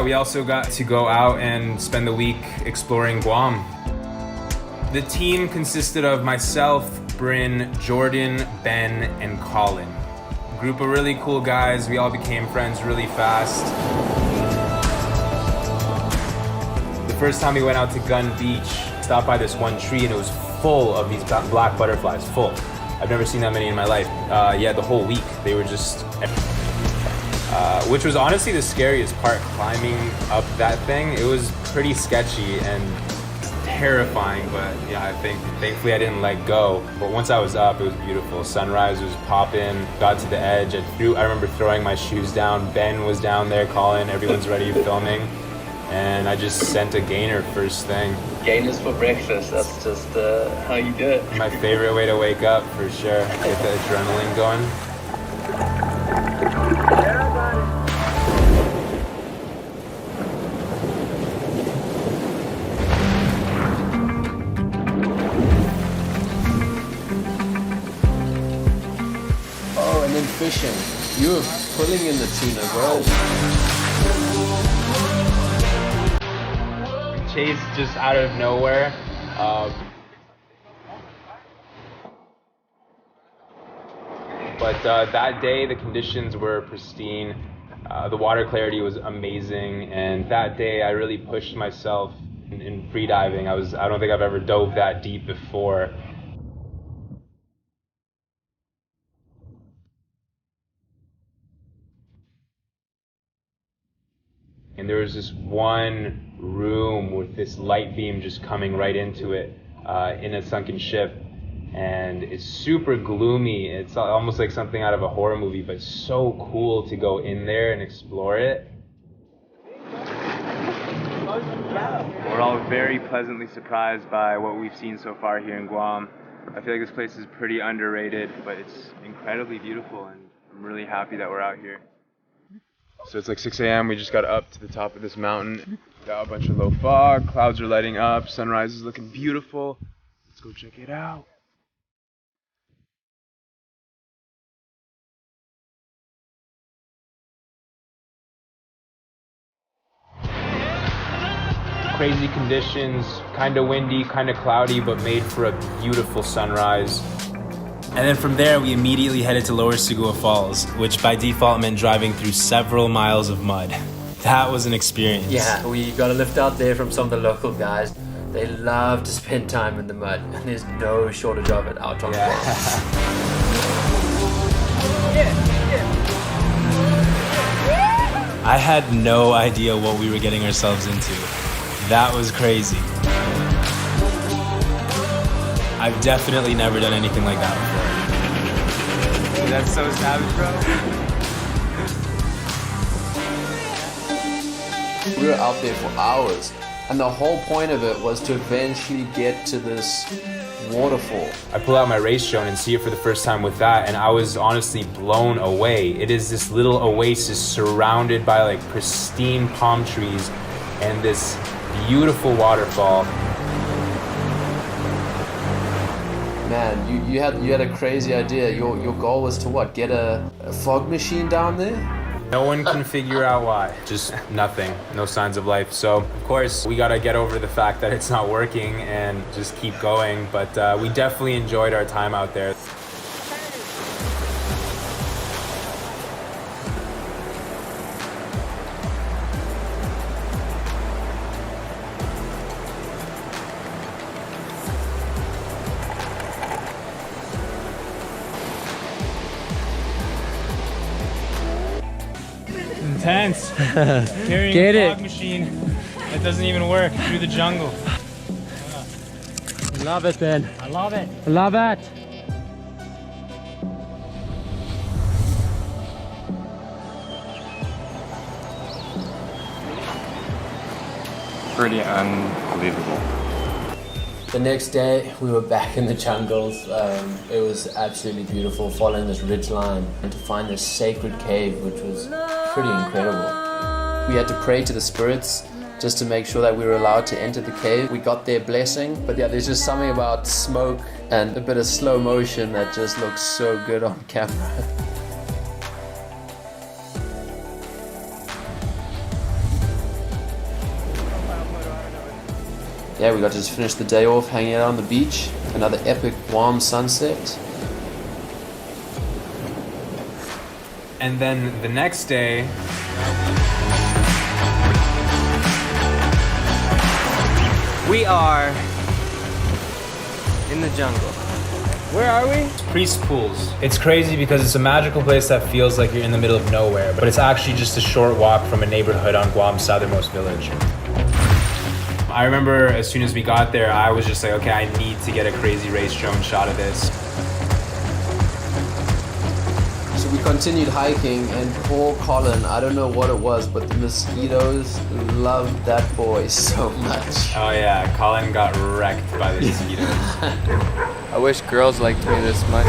we also got to go out and spend the week exploring Guam. The team consisted of myself, Bryn, Jordan, Ben, and Colin. A group of really cool guys. We all became friends really fast. The first time we went out to Gun Beach, stopped by this one tree and it was full of these black butterflies, full. I've never seen that many in my life. Yeah, the whole week, they were just, which was honestly the scariest part, climbing up that thing. It was pretty sketchy and terrifying, but yeah, thankfully I didn't let go. But once I was up, it was beautiful. Sunrise was popping, got to the edge. I remember throwing my shoes down. Ben was down there calling, everyone's ready filming. And I just sent a gainer first thing. Gainers for breakfast, that's just how you do it. My favorite way to wake up, for sure. Get the adrenaline going. Oh, and then fishing. You were pulling in the tuna, bro. Chase just out of nowhere. But that day the conditions were pristine. The water clarity was amazing, and that day I really pushed myself in free diving. I don't think I've ever dove that deep before. And there was this one room with this light beam just coming right into it in a sunken ship. And it's super gloomy. It's almost like something out of a horror movie, but so cool to go in there and explore it. We're all very pleasantly surprised by what we've seen so far here in Guam. I feel like this place is pretty underrated, but it's incredibly beautiful, and I'm really happy that we're out here. So it's like 6 a.m. We just got up to the top of this mountain. Got a bunch of low fog, clouds are lighting up, sunrise is looking beautiful. Let's go check it out. Crazy conditions, kind of windy, kind of cloudy, but made for a beautiful sunrise. And then from there, we immediately headed to Lower Segua Falls, which by default meant driving through several miles of mud. That was an experience. Yeah, we got a lift out there from some of the local guys. They love to spend time in the mud, and there's no shortage of it out on the farm. I had no idea what we were getting ourselves into. That was crazy. I've definitely never done anything like that before. That's so savage, bro. We were out there for hours, and the whole point of it was to eventually get to this waterfall. I pull out my race drone and see it for the first time with that, and I was honestly blown away. It is this little oasis surrounded by like pristine palm trees and this beautiful waterfall. Man, you had a crazy idea. Your goal was to what? Get a fog machine down there? No one can figure out why. Just nothing. No signs of life. So, of course, we gotta get over the fact that it's not working and just keep going. But we definitely enjoyed our time out there. Intense. Carrying a fog machine that doesn't even work through the jungle. I love it, Ben. I love it. I love it. Pretty unbelievable. The next day, we were back in the jungles. It was absolutely beautiful, following this ridge line and to find this sacred cave, which was pretty incredible. We had to pray to the spirits just to make sure that we were allowed to enter the cave. We got their blessing, but yeah, there's just something about smoke and a bit of slow motion that just looks so good on camera. yeah, we got to just finish the day off hanging out on the beach. Another epic Guam sunset. And then the next day, We are in the jungle. Where are we? Priest Pools. It's crazy because it's a magical place that feels like you're in the middle of nowhere, but it's actually just a short walk from a neighborhood on Guam's southernmost village. I remember as soon as we got there, I was just like, okay, I need to get a crazy race drone shot of this. So we continued hiking, and poor Colin, I don't know what it was, but the mosquitoes loved that boy so much. Oh yeah, Colin got wrecked by the mosquitoes. I wish girls liked me this much.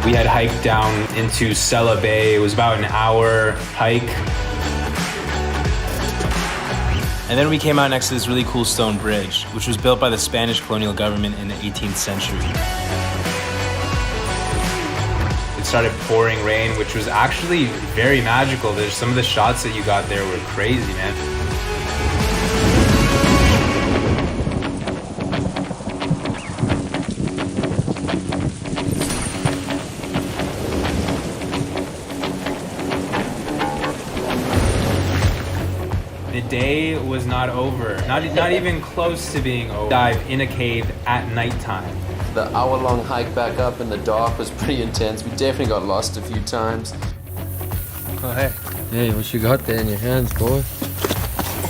We had hiked down into Sela Bay. It was about an hour hike. And then we came out next to this really cool stone bridge, which was built by the Spanish colonial government in the 18th century. It started pouring rain, which was actually very magical. There's some of the shots that you got there were crazy, man. The day was not over, not even close to being over. Dive in a cave at nighttime. The hour-long hike back up in the dark was pretty intense. We definitely got lost a few times. Oh, hey. Hey, what you got there in your hands, boy?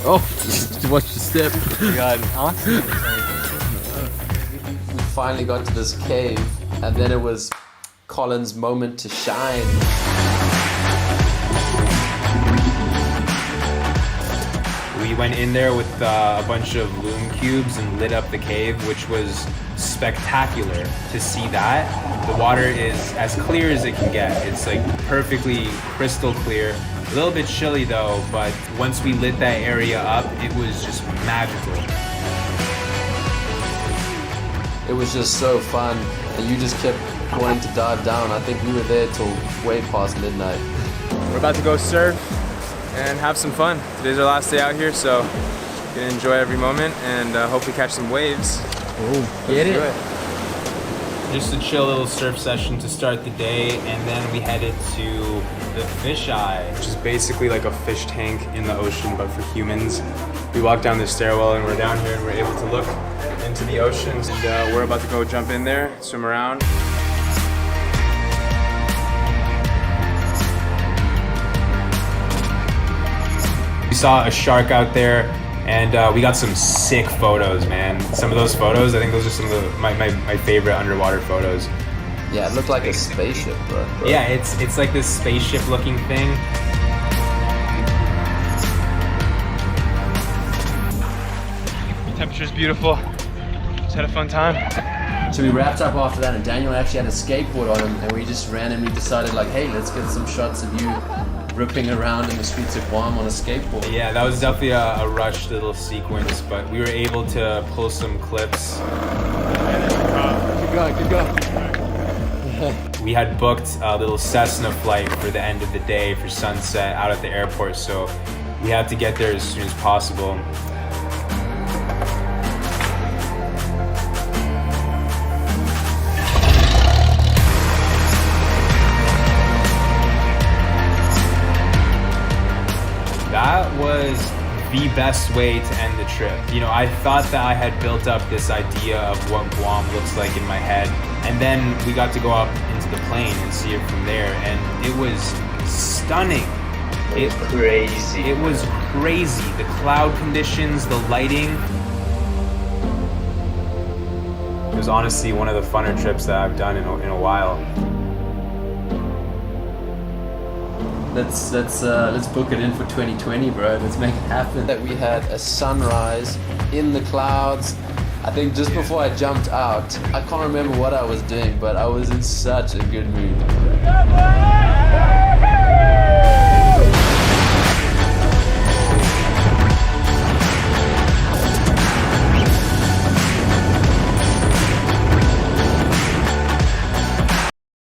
Oh, watch the step. You got awesome. We finally got to this cave, and then it was Colin's moment to shine. We went in there with a bunch of loom cubes and lit up the cave, which was spectacular to see that. The water is as clear as it can get. It's like perfectly crystal clear. A little bit chilly though, but once we lit that area up, it was just magical. It was just so fun, and you just kept wanting to dive down. I think we were there till way past midnight. We're about to go surf and have some fun. Today's our last day out here, so gonna enjoy every moment and hopefully catch some waves. Oh, get it? Just a chill little surf session to start the day, and then we headed to the fish eye, which is basically like a fish tank in the ocean, but for humans. We walked down this stairwell and we're down here and we're able to look into the oceans, and we're about to go jump in there, swim around. We saw a shark out there, and we got some sick photos, man. Some of those photos, I think those are some of my favorite underwater photos. Yeah, it looked like a spaceship, bro. Yeah, it's like this spaceship looking thing. Temperature's beautiful. Just had a fun time. So we wrapped up after that, and Daniel actually had a skateboard on him, and we just randomly decided, like, hey, let's get some shots of you ripping around in the streets of Guam on a skateboard. Yeah, that was definitely a rushed little sequence, but we were able to pull some clips. Good going. We had booked a little Cessna flight for the end of the day for sunset out at the airport, so we had to get there as soon as possible. That was the best way to end the trip. You know, I thought that I had built up this idea of what Guam looks like in my head, and then we got to go up into the plane and see it from there, and it was stunning. It was crazy. It was crazy. The cloud conditions, the lighting. It was honestly one of the funner trips that I've done in a while. Let's book it in for 2020, bro. Let's make it happen. That we had a sunrise in the clouds. I think just before I jumped out, I can't remember what I was doing, but I was in such a good mood.